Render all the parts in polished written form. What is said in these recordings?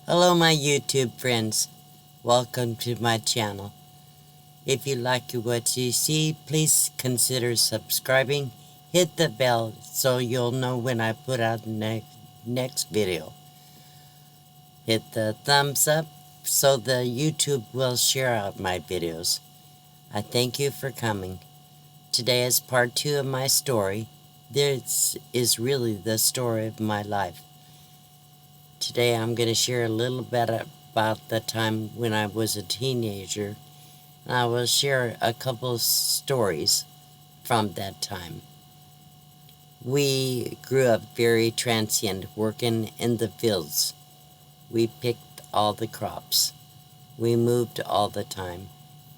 Hello my YouTube friends, welcome to my channel. If you like what you see, please consider subscribing, hit the bell so you'll know when I put out the next video. Hit the thumbs up so the YouTube will share out my videos. I thank you for coming. Today is part 2 of my story. This is really the story of my life. Today I'm going to share a little bit about the time when I was a teenager, and I will share a couple of stories from that time. We grew up very transient, working in the fields. We picked all the crops. We moved all the time.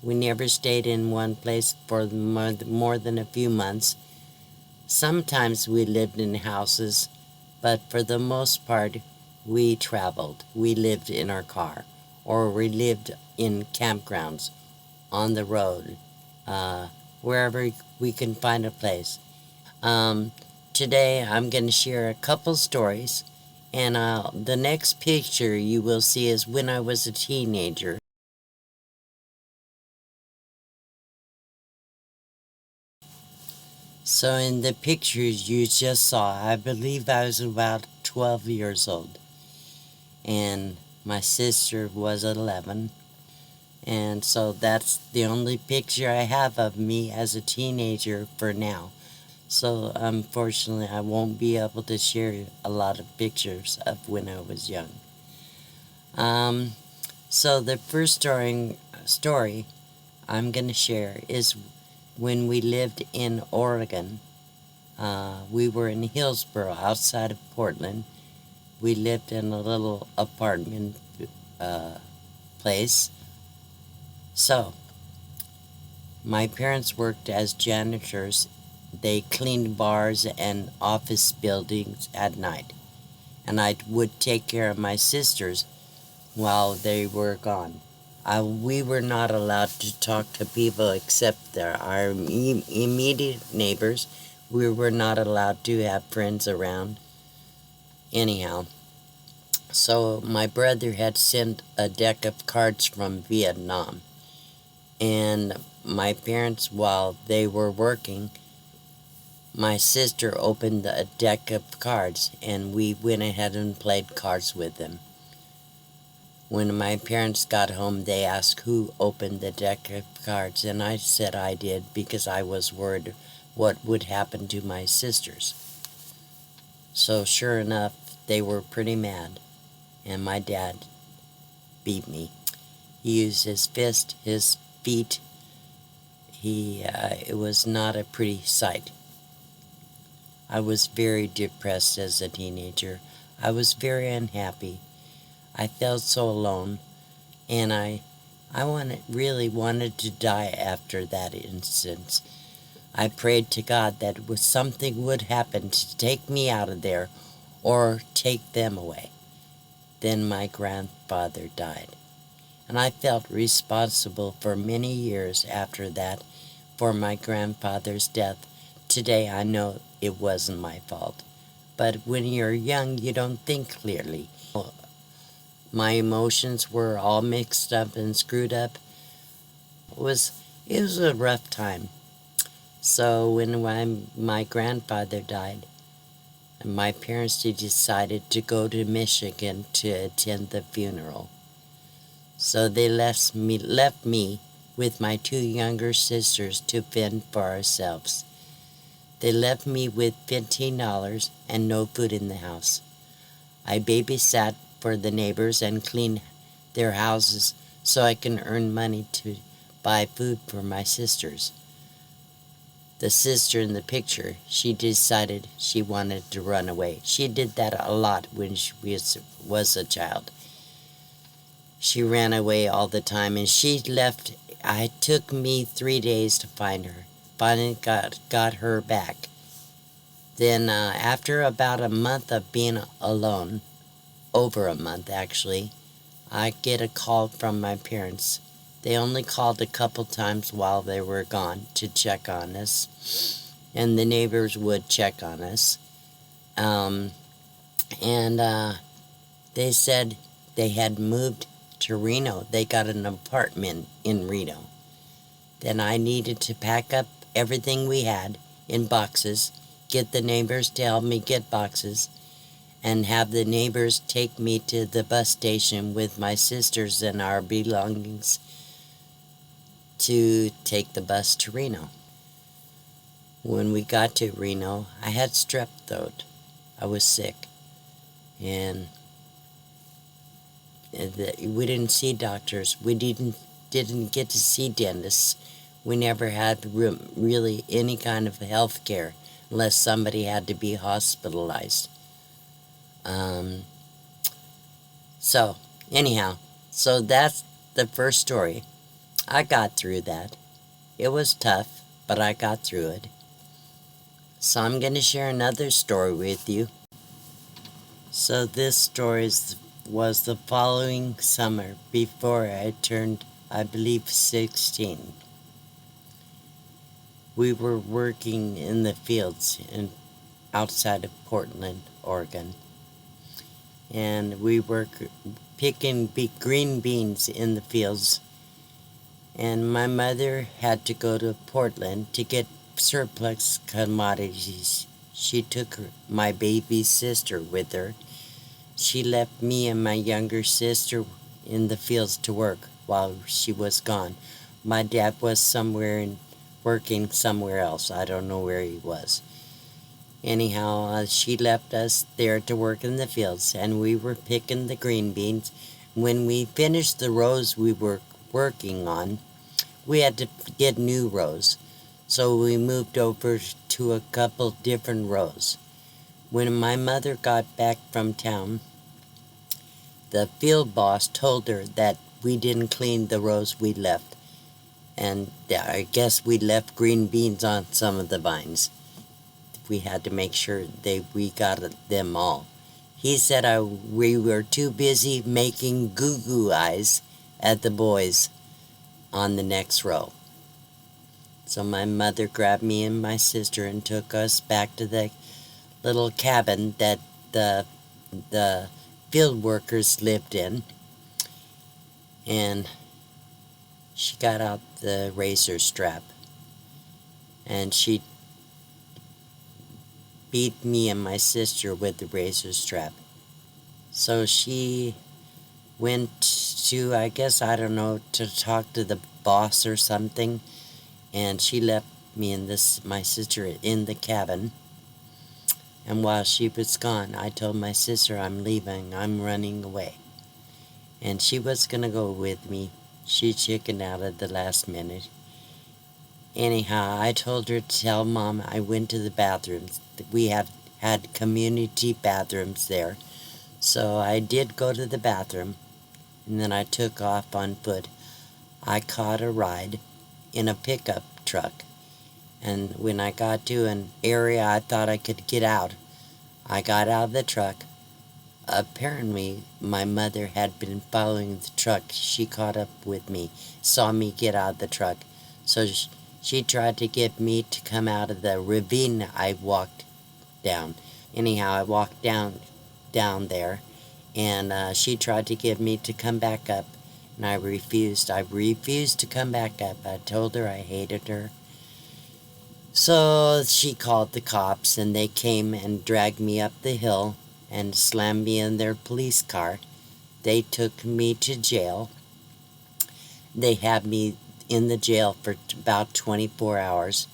We never stayed in one place for more than a few months. Sometimes we lived in houses, but for the most part, we traveled. We lived in our car, or we lived in campgrounds, on the road, wherever we can find a place. Today I'm going to share a couple stories, and the next picture you will see is when I was a teenager. So in the pictures you just saw, I believe I was about 12 years old. And my sister was 11, and so that's the only picture I have of me as a teenager for now. So unfortunately I won't be able to share a lot of pictures of when I was young. So the first story I'm going to share is when we lived in Oregon. We were in Hillsboro, outside of Portland. We lived in a little apartment place. So, my parents worked as janitors. They cleaned bars and office buildings at night. And I would take care of my sisters while they were gone. We were not allowed to talk to people except our immediate neighbors. We were not allowed to have friends around. Anyhow, so my brother had sent a deck of cards from Vietnam, and my parents, while they were working, my sister opened a deck of cards, and we went ahead and played cards with them. When my parents got home, they asked who opened the deck of cards, and I said I did because I was worried what would happen to my sisters. So sure enough, they were pretty mad, and my dad beat me. He used his fist, his feet. It was not a pretty sight. I was very depressed as a teenager. I was very unhappy. I felt so alone, and I really wanted to die after that instance. I prayed to God that something would happen to take me out of there or take them away. Then my grandfather died, and I felt responsible for many years after that for my grandfather's death. Today I know it wasn't my fault, but when you're young you don't think clearly. My emotions were all mixed up and screwed up. It was a rough time. So when my grandfather died, my parents decided to go to Michigan to attend the funeral. So they left me with my 2 younger sisters to fend for ourselves. They left me with $15 and no food in the house. I babysat for the neighbors and cleaned their houses so I can earn money to buy food for my sisters. The sister in the picture, she decided she wanted to run away. She did that a lot when she was a child. She ran away all the time, and she left. It took me 3 days to find her. Finally got her back. Then after about a month of being alone, over a month actually, I get a call from my parents. They only called a couple times while they were gone to check on us, and the neighbors would check on us. And they said, they had moved to Reno. They got an apartment in Reno. Then I needed to pack up everything we had in boxes, get the neighbors to help me get boxes, and have the neighbors take me to the bus station with my sisters and our belongings to take the bus to Reno. When we got to Reno, I had strep throat. I was sick. And we didn't see doctors. We didn't get to see dentists. We never had really any kind of health care unless somebody had to be hospitalized. So that's the first story. I got through that. It was tough, but I got through it. So I'm going to share another story with you. So this story was the following summer before I turned, I believe, 16. We were working in the fields outside of Portland, Oregon. And we were picking green beans in the fields. And my mother had to go to Portland to get surplus commodities. She took my baby sister with her. She left me and my younger sister in the fields to work while she was gone. My dad was working somewhere else. I don't know where he was. Anyhow, she left us there to work in the fields, and we were picking the green beans. When we finished the rows we were working on, we had to get new rows. So we moved over to a couple different rows. When my mother got back from town, the field boss told her that we didn't clean the rows we left. And I guess we left green beans on some of the vines. We had to make sure we got them all. He said we were too busy making goo-goo eyes at the boys on the next row. So my mother grabbed me and my sister and took us back to the little cabin that the field workers lived in. And she got out the razor strap. And she beat me and my sister with the razor strap. So she went to, I guess, I don't know, to talk to the boss or something. And she left me and my sister in the cabin. And while she was gone, I told my sister, I'm leaving, I'm running away. And she was going to go with me. She chickened out at the last minute. Anyhow, I told her to tell Mom I went to the bathrooms. We had community bathrooms there. So I did go to the bathroom, and then I took off on foot. I caught a ride in a pickup truck. And when I got to an area I thought I could get out, I got out of the truck. Apparently, my mother had been following the truck. She caught up with me, saw me get out of the truck. So she tried to get me to come out of the ravine I walked down. Anyhow, I walked down there, and she tried to get me to come back up, and I refused. I refused to come back up. I told her I hated her. So she called the cops, and they came and dragged me up the hill and slammed me in their police car. They took me to jail. They had me in the jail for about 24 hours.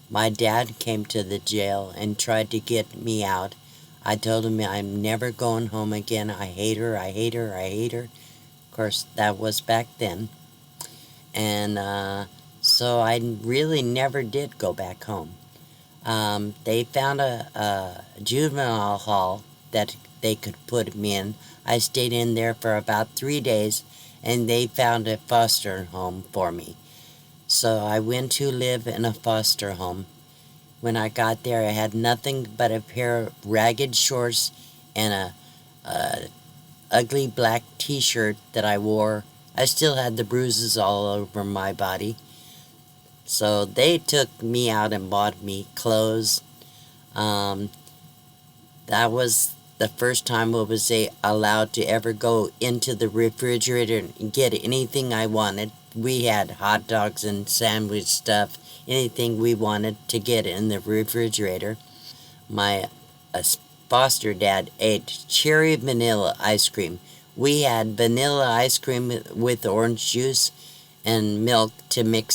My dad came to the jail and tried to get me out. I told him I'm never going home again. I hate her, I hate her, I hate her. Of course, that was back then. And so I really never did go back home. They found a juvenile hall that they could put me in. I stayed in there for about 3 days, and they found a foster home for me. So I went to live in a foster home. When I got there, I had nothing but a pair of ragged shorts and a ugly black t-shirt that I wore. I still had the bruises all over my body. So they took me out and bought me clothes. That was the first time I was allowed to ever go into the refrigerator and get anything I wanted. We had hot dogs and sandwich stuff, anything we wanted to get in the refrigerator. My foster dad ate cherry vanilla ice cream. We had vanilla ice cream with orange juice and milk to make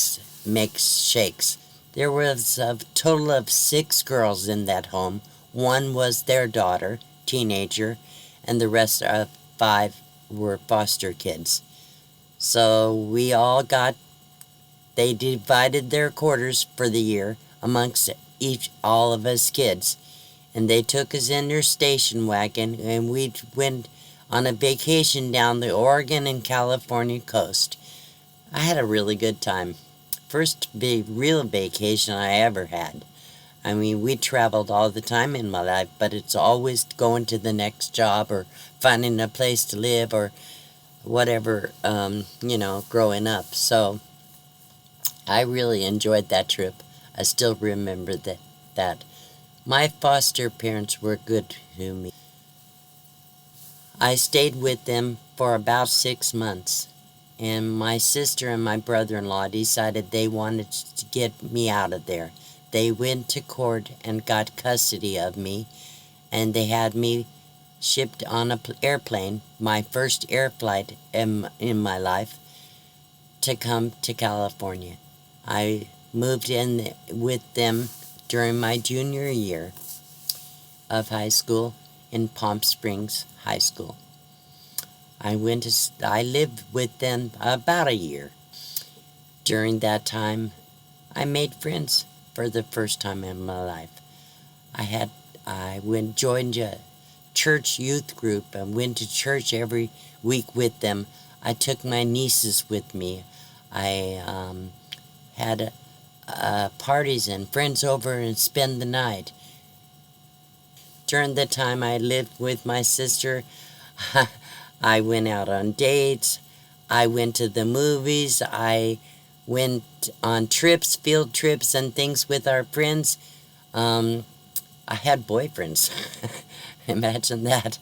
shakes. There was a total of 6 girls in that home. One was their daughter, teenager, and the rest of 5 were foster kids. So they divided their quarters for the year amongst all of us kids. And they took us in their station wagon, and we went on a vacation down the Oregon and California coast. I had a really good time. First real vacation I ever had. I mean, we traveled all the time in my life, but it's always going to the next job or finding a place to live or whatever, growing up. So I really enjoyed that trip. I still remember that. My foster parents were good to me. I stayed with them for about 6 months, and my sister and my brother-in-law decided they wanted to get me out of there. They went to court and got custody of me, and they had me shipped on an airplane, my first air flight in my life, to come to California. I moved in with them during my junior year of high school in Palm Springs High School. I lived with them about a year. During that time, I made friends for the first time in my life. Joined a church youth group and went to church every week with them. I took my nieces with me. I had parties and friends over and spend the night. During the time I lived with my sister, I went out on dates. I went to the movies. I went on trips, field trips and things with our friends. I had boyfriends. Imagine that.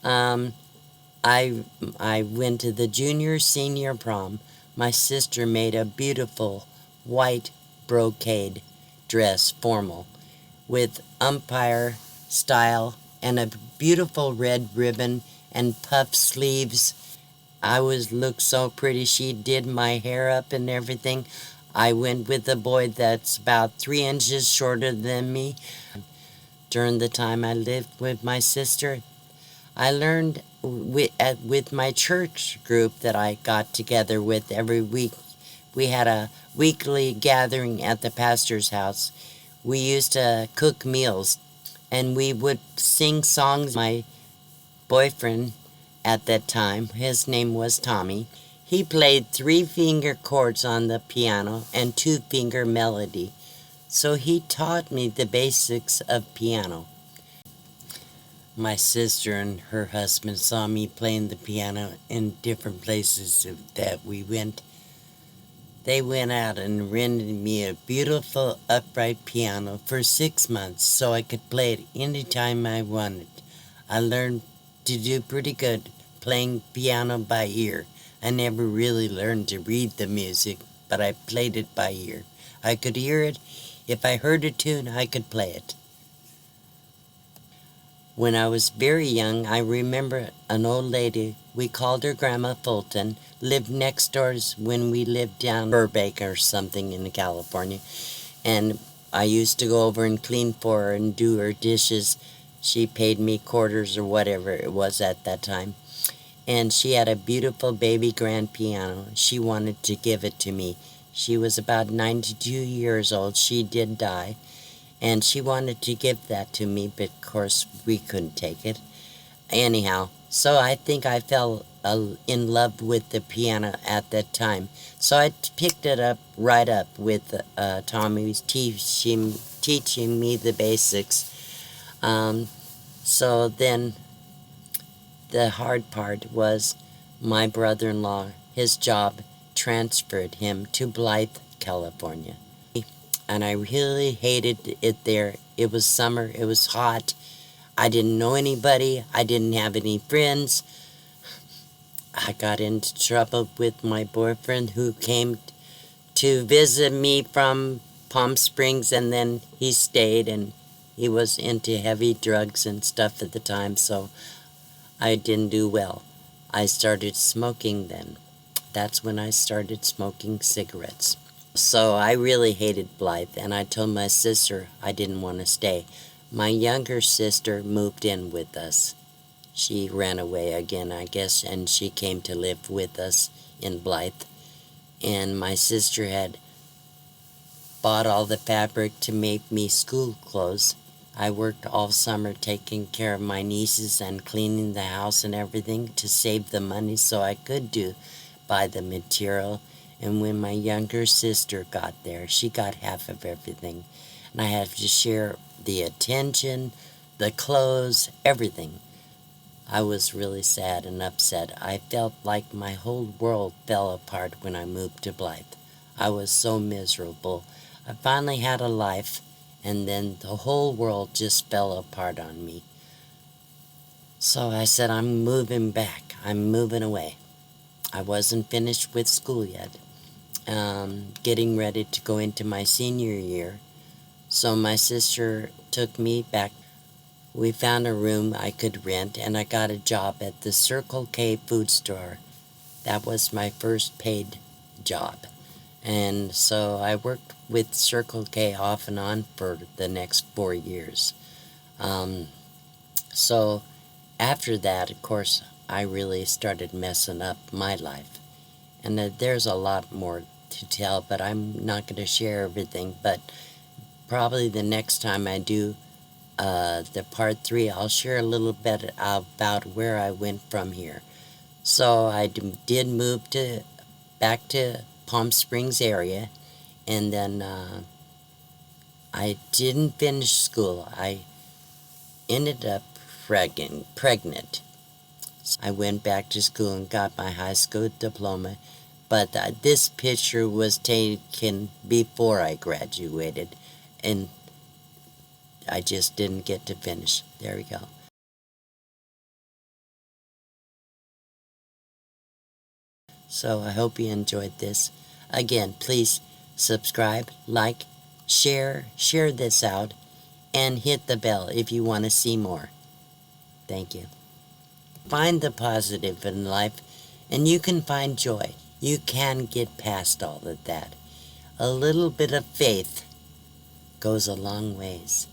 I went to the junior senior prom. My sister made a beautiful white brocade dress, formal, with umpire style and a beautiful red ribbon and puff sleeves. I looked so pretty. She did my hair up and everything. I went with a boy that's about 3 inches shorter than me. During the time I lived with my sister, I learned with my church group that I got together with every week. We had a weekly gathering at the pastor's house. We used to cook meals, and we would sing songs. My boyfriend at that time, his name was Tommy, he played 3-finger chords on the piano and 2-finger melody. So he taught me the basics of piano. My sister and her husband saw me playing the piano in different places that we went. They went out and rented me a beautiful upright piano for 6 months so I could play it anytime I wanted. I learned to do pretty good playing piano by ear. I never really learned to read the music, but I played it by ear. I could hear it. If I heard a tune, I could play it. When I was very young, I remember an old lady, we called her Grandma Fulton, lived next door when we lived down Burbank or something in California. And I used to go over and clean for her and do her dishes. She paid me quarters or whatever it was at that time. And she had a beautiful baby grand piano. She wanted to give it to me. She was about 92 years old. She did die. And she wanted to give that to me, but of course we couldn't take it. Anyhow, so I think I fell in love with the piano at that time. So I picked it up right up with Tommy's teaching me the basics. So then the hard part was my brother-in-law, his job transferred him to Blythe, California. And I really hated it there. It was summer, it was hot. I didn't know anybody. I didn't have any friends. I got into trouble with my boyfriend who came to visit me from Palm Springs, and then he stayed, and he was into heavy drugs and stuff at the time, so I didn't do well. I started smoking then. That's when I started smoking cigarettes. So I really hated Blythe, and I told my sister I didn't want to stay. My younger sister moved in with us. She ran away again, I guess, and she came to live with us in Blythe. And my sister had bought all the fabric to make me school clothes. I worked all summer taking care of my nieces and cleaning the house and everything to save the money so I could buy the material. And when my younger sister got there, she got half of everything. And I had to share the attention, the clothes, everything. I was really sad and upset. I felt like my whole world fell apart when I moved to Blythe. I was so miserable. I finally had a life, and then the whole world just fell apart on me. So I said, I'm moving back. I'm moving away. I wasn't finished with school yet. Getting ready to go into my senior year. So my sister took me back. We found a room I could rent, and I got a job at the Circle K food store. That was my first paid job. And so I worked with Circle K off and on for the next 4 years. So after that, of course, I really started messing up my life. And there's a lot more to tell, but I'm not going to share everything. But probably the next time I do the part 3, I'll share a little bit about where I went from here. So I did move back to Palm Springs area, and then I didn't finish school. I ended up pregnant. So I went back to school and got my high school diploma, but this picture was taken before I graduated, and I just didn't get to finish. There we go. So I hope you enjoyed this. Again, please subscribe, like, share this out, and hit the bell if you want to see more. Thank you. Find the positive in life, and you can find joy. You can get past all of that. A little bit of faith goes a long ways.